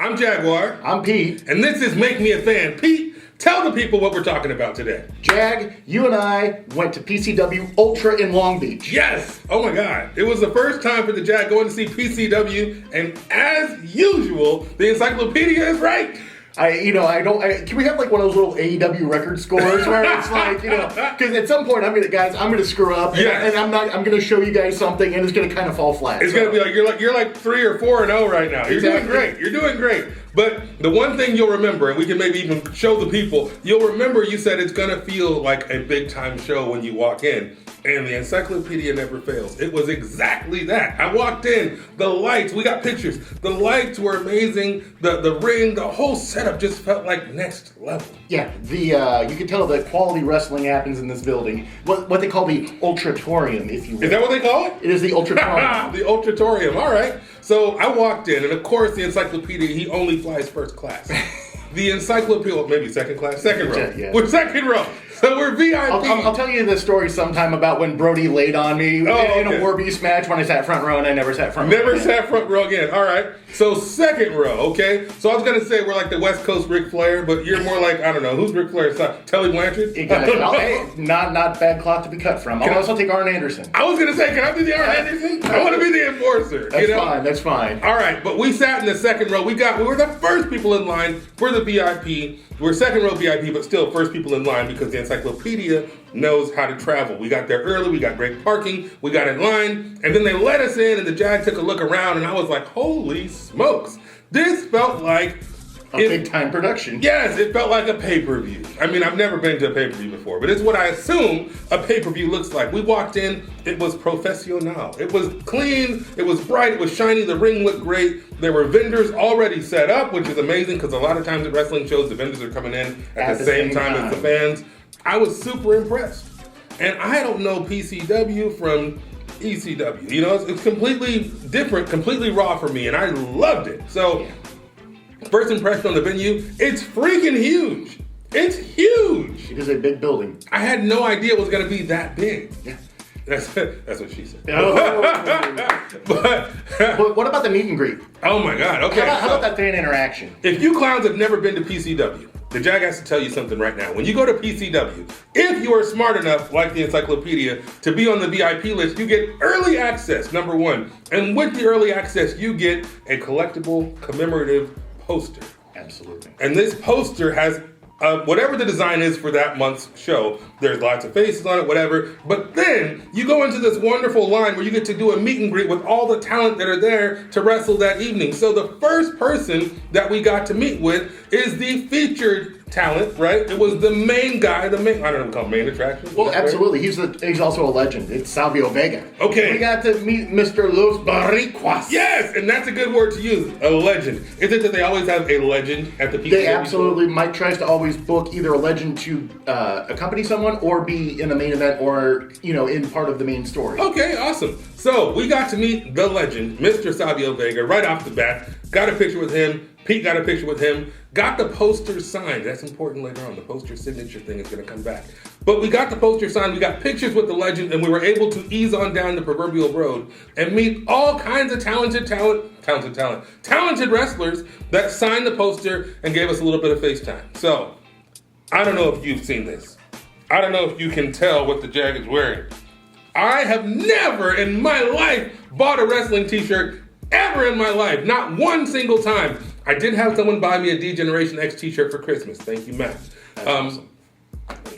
I'm Jaguar. I'm Pete. And this is Make Me a Fan. Pete, tell the people what we're talking about today. Jag, you and I went to PCW Ultra in Long Beach. Yes! Oh my God. It was the first time for the Jag going to see PCW, and as usual, the encyclopedia is right. Can we have like one of those little AEW record scores where it's like, because at some point I'm gonna screw up, and I'm gonna show you guys something, and it's gonna kind of fall flat. It's gonna be like you're like 3 or 4-0 right now. You're doing great. You're doing great. But the one thing you'll remember, and we can maybe even show the people, you'll remember you said it's gonna feel like a big time show when you walk in. And the encyclopedia never fails. It was exactly that. I walked in, the lights, we got pictures. The lights were amazing. The ring, the whole setup just felt like next level. Yeah, you can tell that quality wrestling happens in this building. What they call the Ultratorium, if you will. Is that what they call it? It is the Ultratorium. The Ultratorium, all right. So I walked in, and of course the encyclopedia, he only flies first class. The encyclopedia, maybe second class, second row. Yeah. We're second row. So we're VIP. I'll tell you the story sometime about when Brody laid on me in a War Beast match when I sat front row and I never sat front row. Never sat front row again. All right. So second row, okay? So I was going to say we're like the West Coast Ric Flair, but you're more like, I don't know, who's Ric Flair's son? Telly Blanchard? Not bad cloth to be cut from. I'll also take Arn Anderson. I was going to say, can I be the Arn Anderson? I want to be the enforcer. That's fine. All right, but we sat in the second row. We were the first people in line for the VIP. We're second row VIP, but still first people in line because the encyclopedia knows how to travel. We got there early, we got great parking, we got in line, and then they let us in, and the Jag took a look around, and I was like, holy smokes. This felt like a big-time production. Yes, it felt like a pay-per-view. I mean, I've never been to a pay-per-view before, but it's what I assume a pay-per-view looks like. We walked in, it was professional. It was clean, it was bright, it was shiny, the ring looked great. There were vendors already set up, which is amazing because a lot of times at wrestling shows, the vendors are coming in at the same time as the fans. I was super impressed. And I don't know PCW from ECW. It's completely different, completely raw for me, and I loved it. So, first impression on the venue, it's freaking huge. It's huge. It is a big building. I had no idea it was going to be that big. Yeah. That's what she said. But what about the meet and greet? Oh my God, okay. How about that fan interaction? If you clowns have never been to PCW, the Jag has to tell you something right now. When you go to PCW, if you are smart enough, like the encyclopedia, to be on the VIP list, you get early access, number one. And with the early access, you get a collectible commemorative poster. Absolutely. And this poster has whatever the design is for that month's show. There's lots of faces on it, whatever. But then you go into this wonderful line where you get to do a meet and greet with all the talent that are there to wrestle that evening. So the first person that we got to meet with is the featured talent, right? It was the main guy, I don't know what we call him, main attraction. Well, absolutely. He's also a legend. It's Savio Vega. Okay. We got to meet Mr. Los Barriquas. Yes, and that's a good word to use, a legend. Is it that they always have a legend at the PCW? They absolutely. Mike tries to always book either a legend to accompany someone or be in the main event or, in part of the main story. Okay, awesome. So we got to meet the legend, Mr. Savio Vega, right off the bat. Got a picture with him. Pete got a picture with him. Got the poster signed. That's important later on. The poster signature thing is going to come back. But we got the poster signed. We got pictures with the legend, and we were able to ease on down the proverbial road and meet all kinds of talented wrestlers that signed the poster and gave us a little bit of FaceTime. So, I don't know if you've seen this. I don't know if you can tell what the Jag is wearing. I have never in my life bought a wrestling t-shirt ever in my life. Not one single time. I did have someone buy me a D-Generation X t-shirt for Christmas. Thank you, Matt. Awesome.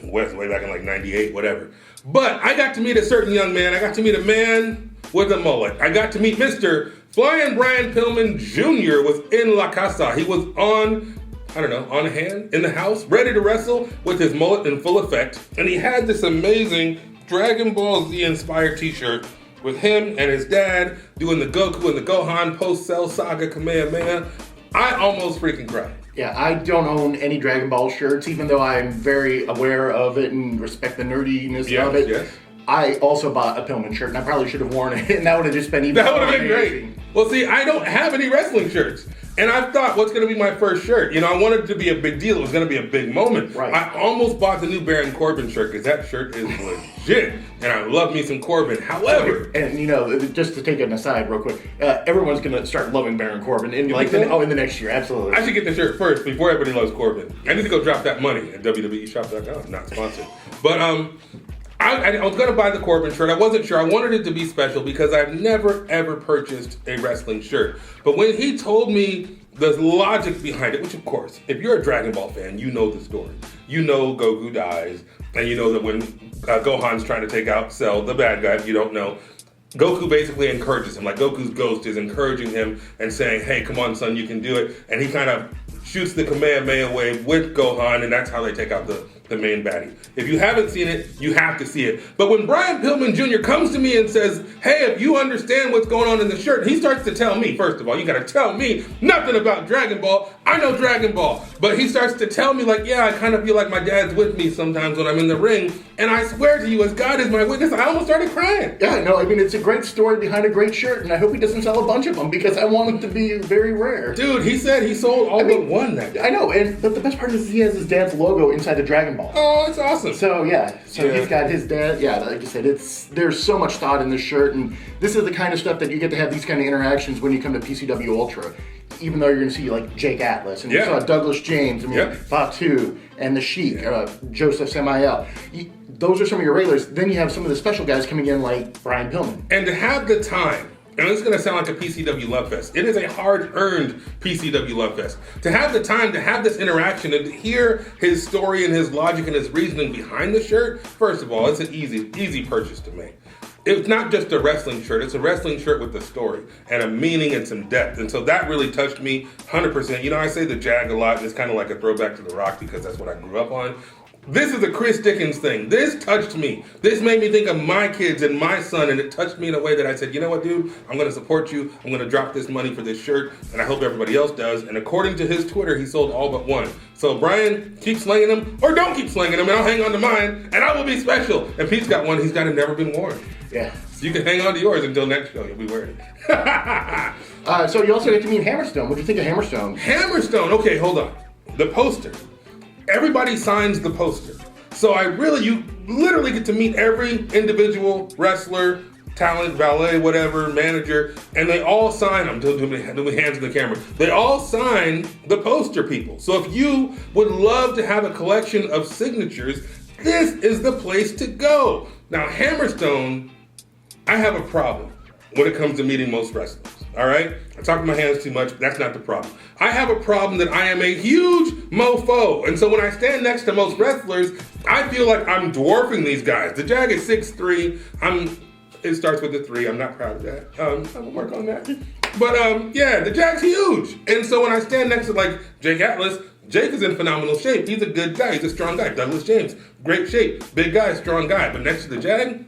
Way back in like 98, whatever. But I got to meet a certain young man. I got to meet a man with a mullet. I got to meet Mr. Flying Brian Pillman Jr. was in La Casa. He was on hand in the house, ready to wrestle with his mullet in full effect. And he had this amazing Dragon Ball Z inspired t-shirt with him and his dad doing the Goku and the Gohan post-Cell Saga Kamehameha. I almost freaking cried. Yeah, I don't own any Dragon Ball shirts, even though I'm very aware of it and respect the nerdiness of it. Yes. I also bought a Pillman shirt, and I probably should have worn it, and that would have just been even That would have been great. Well, see, I don't have any wrestling shirts. And I thought, what's going to be my first shirt? You know, I wanted it to be a big deal. It was going to be a big moment. Right. I almost bought the new Baron Corbin shirt because that shirt is legit. And I love me some Corbin. However... And, you know, just to take an aside real quick, everyone's going to start loving Baron Corbin in, like, in the next year. Absolutely. I should get the shirt first before everybody loves Corbin. I need to go drop that money at WWEshop.com. Not sponsored. But, I was going to buy the Corbin shirt. I wasn't sure. I wanted it to be special because I've never, ever purchased a wrestling shirt. But when he told me the logic behind it, which of course, if you're a Dragon Ball fan, you know the story. You know Goku dies, and you know that when Gohan's trying to take out Cell, the bad guy, if you don't know, Goku basically encourages him. Like Goku's ghost is encouraging him and saying, hey, come on, son, you can do it. And he kind of shoots the Kamehameha wave with Gohan, and that's how they take out the main baddie. If you haven't seen it, you have to see it. But when Brian Pillman Jr. comes to me and says, hey, if you understand what's going on in the shirt, he starts to tell me, first of all, you gotta tell me nothing about Dragon Ball. I know Dragon Ball. But he starts to tell me like, yeah, I kind of feel like my dad's with me sometimes when I'm in the ring. And I swear to you, as God is my witness, I almost started crying. Yeah, no, I mean, it's a great story behind a great shirt, and I hope he doesn't sell a bunch of them because I want them to be very rare. Dude, he said he sold all but one that day. I know, but the best part is he has his dad's logo inside the Dragon Ball. Oh, it's awesome. So he's got his dad. Yeah, like I said, there's so much thought in this shirt, and this is the kind of stuff that you get to have these kind of interactions when you come to PCW Ultra. Even though you're going to see like Jake Atlas and you saw Douglas James, Fatu and the Sheik, Joseph Samael. Those are some of your regulars. Then you have some of the special guys coming in like Brian Pillman. And to have the time. And this is going to sound like a PCW Love Fest. It is a hard-earned PCW Love Fest. To have the time to have this interaction and to hear his story and his logic and his reasoning behind the shirt, first of all, it's an easy purchase to make. It's not just a wrestling shirt. It's a wrestling shirt with a story and a meaning and some depth. And so that really touched me 100%. You know, I say the Jag a lot. And it's kind of like a throwback to The Rock because that's what I grew up on. This is a Chris Dickens thing. This touched me. This made me think of my kids and my son, and it touched me in a way that I said, you know what, dude? I'm going to support you. I'm going to drop this money for this shirt, and I hope everybody else does. And according to his Twitter, he sold all but one. So, Brian, keep slinging them, or don't keep slinging them, and I'll hang on to mine, and I will be special. And Pete's got one. He's got a never been worn. Yeah. So you can hang on to yours until next show. You'll be wearing it. So you also get to meet Hammerstone. What do you think of Hammerstone? Hammerstone. Okay, hold on. The poster. Everybody signs the poster. So you literally get to meet every individual wrestler, talent, valet, whatever, manager, and they all sign them. Do me hands in the camera. They all sign the poster, people. So if you would love to have a collection of signatures, this is the place to go. Now, Hammerstone, I have a problem when it comes to meeting most wrestlers. All right? I talk with my hands too much. That's not the problem. I have a problem that I am a huge mofo. And so when I stand next to most wrestlers, I feel like I'm dwarfing these guys. The Jag is 6'3". It starts with the 3. I'm not proud of that. I will work on that. But the Jag's huge. And so when I stand next to like Jake Atlas, Jake is in phenomenal shape. He's a good guy. He's a strong guy. Douglas James, great shape. Big guy, strong guy. But next to the Jag,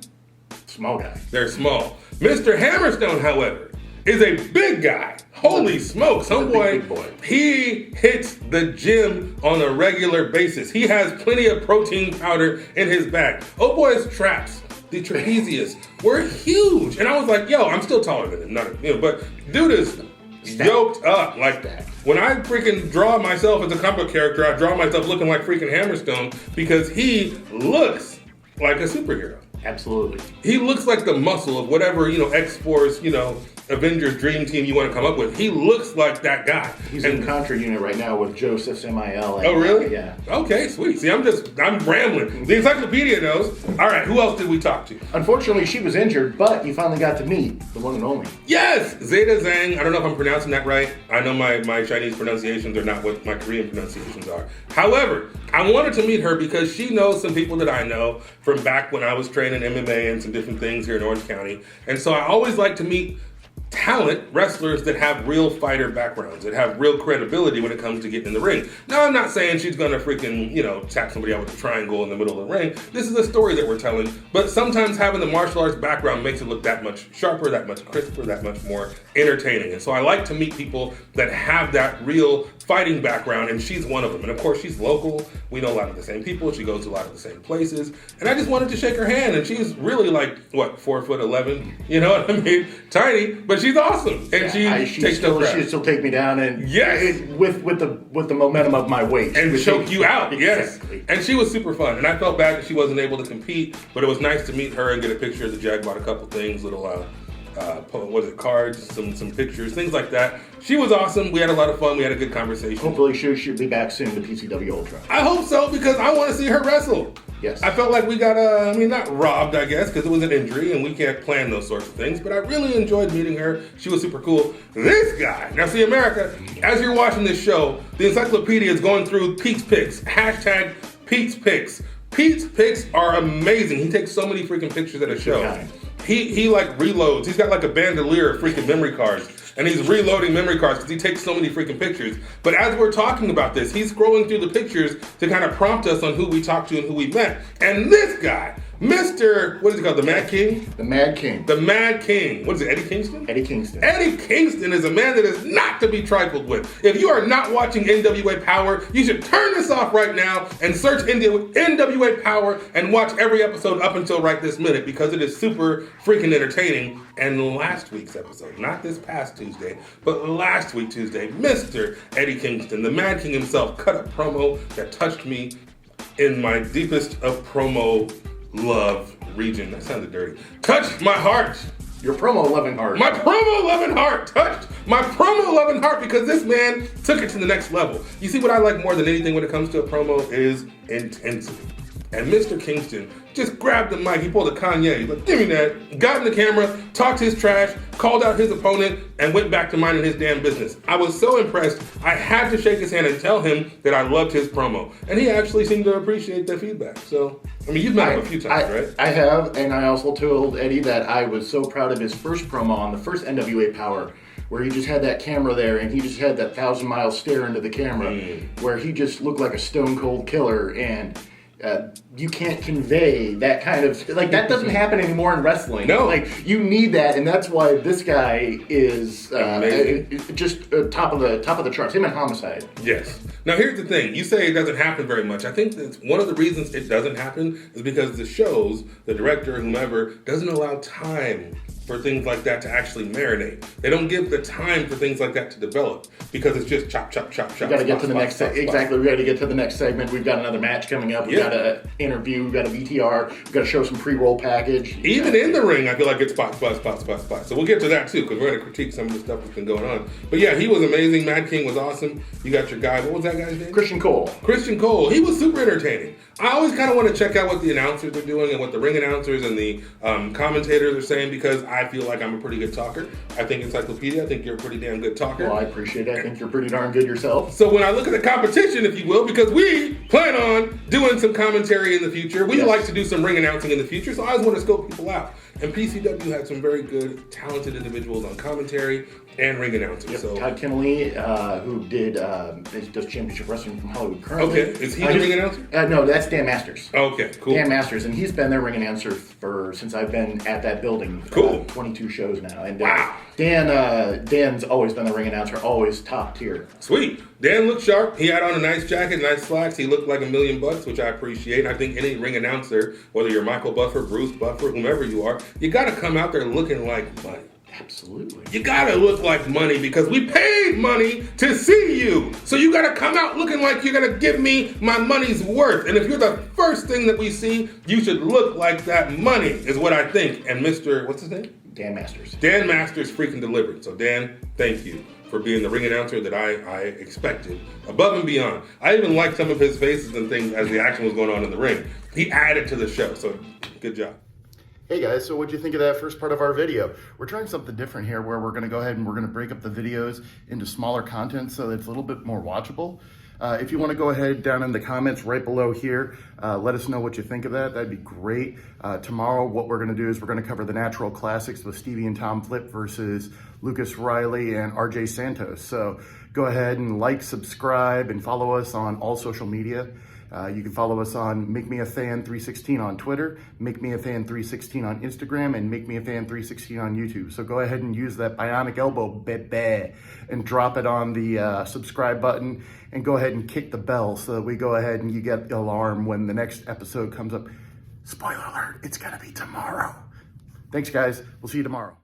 small guy. They're small. Mr. Hammerstone, however, is a big guy. Holy smokes, homeboy. He hits the gym on a regular basis. He has plenty of protein powder in his bag. Oh boy's traps, the trapezius, were huge. And I was like, yo, I'm still taller than him. But dude is yoked up like that. When I freaking draw myself as a comic book character, I draw myself looking like freaking Hammerstone because he looks like a superhero. Absolutely. He looks like the muscle of whatever, X-Force, Avengers Dream Team you want to come up with. He looks like that guy. He's in Contra unit right now with Joseph Samael. Oh, really? Yeah. Okay, sweet. See, I'm rambling. The encyclopedia knows. All right, who else did we talk to? Unfortunately, she was injured, but you finally got to meet the one and only. Yes! Zeta Zhang. I don't know if I'm pronouncing that right. I know my Chinese pronunciations are not what my Korean pronunciations are. However, I wanted to meet her because she knows some people that I know from back when I was training MMA and some different things here in Orange County. And so I always like to meet talent wrestlers that have real fighter backgrounds, that have real credibility when it comes to getting in the ring. Now, I'm not saying she's going to freaking, tap somebody out with a triangle in the middle of the ring. This is a story that we're telling, but sometimes having the martial arts background makes it look that much sharper, that much crisper, that much more entertaining. And so I like to meet people that have that real fighting background, and she's one of them. And of course, she's local. We know a lot of the same people. She goes to a lot of the same places. And I just wanted to shake her hand, and she's really like, 4'11"? You know what I mean? Tiny, but she's she's awesome, and she takes no crap. She'd still take me down, and with the momentum of my weight, and choke you out. Exactly. Yes, and she was super fun, and I felt bad that she wasn't able to compete, but it was nice to meet her and get a picture of the Jag. Bought a couple things, little cards, some pictures, things like that. She was awesome. We had a lot of fun. We had a good conversation. Hopefully she'll be back soon to PCW Ultra. I hope so, because I want to see her wrestle. Yes. I felt like we got, not robbed, I guess, because it was an injury and we can't plan those sorts of things, but I really enjoyed meeting her. She was super cool. This guy, now see, America, as you're watching this show, the encyclopedia is going through Pete's Picks, hashtag Pete's Picks. Pete's Picks are amazing. He takes so many freaking pictures at a show. He like reloads. He's got like a bandolier of freaking memory cards. And he's reloading memory cards because he takes so many freaking pictures. But as we're talking about this, he's scrolling through the pictures to kind of prompt us on who we talked to and who we met. And this guy, Mr. What is he called? The Mad King? The Mad King. The Mad King. What is it, Eddie Kingston? Eddie Kingston. Eddie Kingston is a man that is not to be trifled with. If you are not watching NWA Power, you should turn this off right now and search NWA Power and watch every episode up until right this minute, because it is super freaking entertaining. And last week's episode, not this past Tuesday, but last week Tuesday, Mr. Eddie Kingston, the Mad King himself, cut a promo that touched me in my deepest of promo love region. That sounded dirty. Touched my heart. Your promo loving heart. My promo loving heart touched my promo loving heart, because this man took it to the next level. You see, what I like more than anything when it comes to a promo is intensity. And Mr. Kingston just grabbed the mic. He pulled a Kanye. He's like, give me that. Got in the camera, talked his trash, called out his opponent, and went back to minding his damn business. I was so impressed. I had to shake his hand and tell him that I loved his promo. And he actually seemed to appreciate the feedback. So, I mean, you've met him a few times, right? I have, and I also told Eddie that I was so proud of his first promo on the first NWA Power, where he just had that camera there and he just had that 1,000-mile stare into the camera, where he just looked like a stone cold killer, and you can't convey that kind of, like, that doesn't happen anymore in wrestling. No. Like, you need that, and that's why this guy is just top of the charts. Him and Homicide. Yes. Now, here's the thing. You say it doesn't happen very much. I think that one of the reasons it doesn't happen is because the shows, the director, whomever, doesn't allow time for things like that to actually marinate. They don't give the time for things like that to develop, because it's just chop, chop, chop, chop. We got to get to the next segment. Exactly. We got to get to the next segment. We've got another match coming up. We got an interview. We got a VTR. We got to show some pre-roll package. Even in the ring, I feel like it's spot. So we'll get to that too, because we're going to critique some of the stuff that's been going on. But yeah, he was amazing. Mad King was awesome. You got your guy. What was that guy's name? Christian Cole. He was super entertaining. I always kind of want to check out what the announcers are doing and what the ring announcers and the commentators are saying, because I feel like I'm a pretty good talker. I think Encyclopedia, I think you're a pretty damn good talker. Well, I appreciate it. I think you're pretty darn good yourself. So when I look at the competition, if you will, because we plan on doing some commentary in the future, we like to do some ring announcing in the future, so I always want to scope people out. And PCW had some very good, talented individuals on commentary and ring announcing. Yep. So Todd Kennelly, who does championship wrestling from Hollywood currently. Okay, is he the ring announcer? No, that's Dan Masters. Okay, cool. Dan Masters, and he's been their ring announcer since I've been at that building. Cool. 22 shows now. And wow. Dan's always been the ring announcer, always top tier. Sweet. Dan looked sharp. He had on a nice jacket, nice slacks. He looked like $1 million, which I appreciate. I think any ring announcer, whether you're Michael Buffer, Bruce Buffer, whomever you are, you got to come out there looking like money. Absolutely. You gotta look like money, because we paid money to see you. So you gotta come out looking like you're gonna give me my money's worth. And if you're the first thing that we see, you should look like that money, is what I think. And Mr. what's his name? Dan Masters. Dan Masters freaking delivered. So Dan, thank you for being the ring announcer that I expected, above and beyond. I even liked some of his faces and things as the action was going on in the ring. He added to the show, so good job. Hey guys, so what'd you think of that first part of our video? We're trying something different here, where we're gonna go ahead and we're gonna break up the videos into smaller content so that it's a little bit more watchable. If you wanna go ahead down in the comments right below here, let us know what you think of that. That'd be great. Tomorrow, what we're gonna do is we're gonna cover the Natural Classics with Stevie and Tom Flip versus Lucas Riley and RJ Santos. So go ahead and like, subscribe, and follow us on all social media. You can follow us on Make Me a Fan 316 on Twitter, Make Me a Fan 316 on Instagram, and Make Me a Fan 316 on YouTube. So go ahead and use that bionic elbow, baby, and drop it on the subscribe button, and go ahead and kick the bell so that we go ahead and you get the alarm when the next episode comes up. Spoiler alert, it's gonna be tomorrow. Thanks guys, we'll see you tomorrow.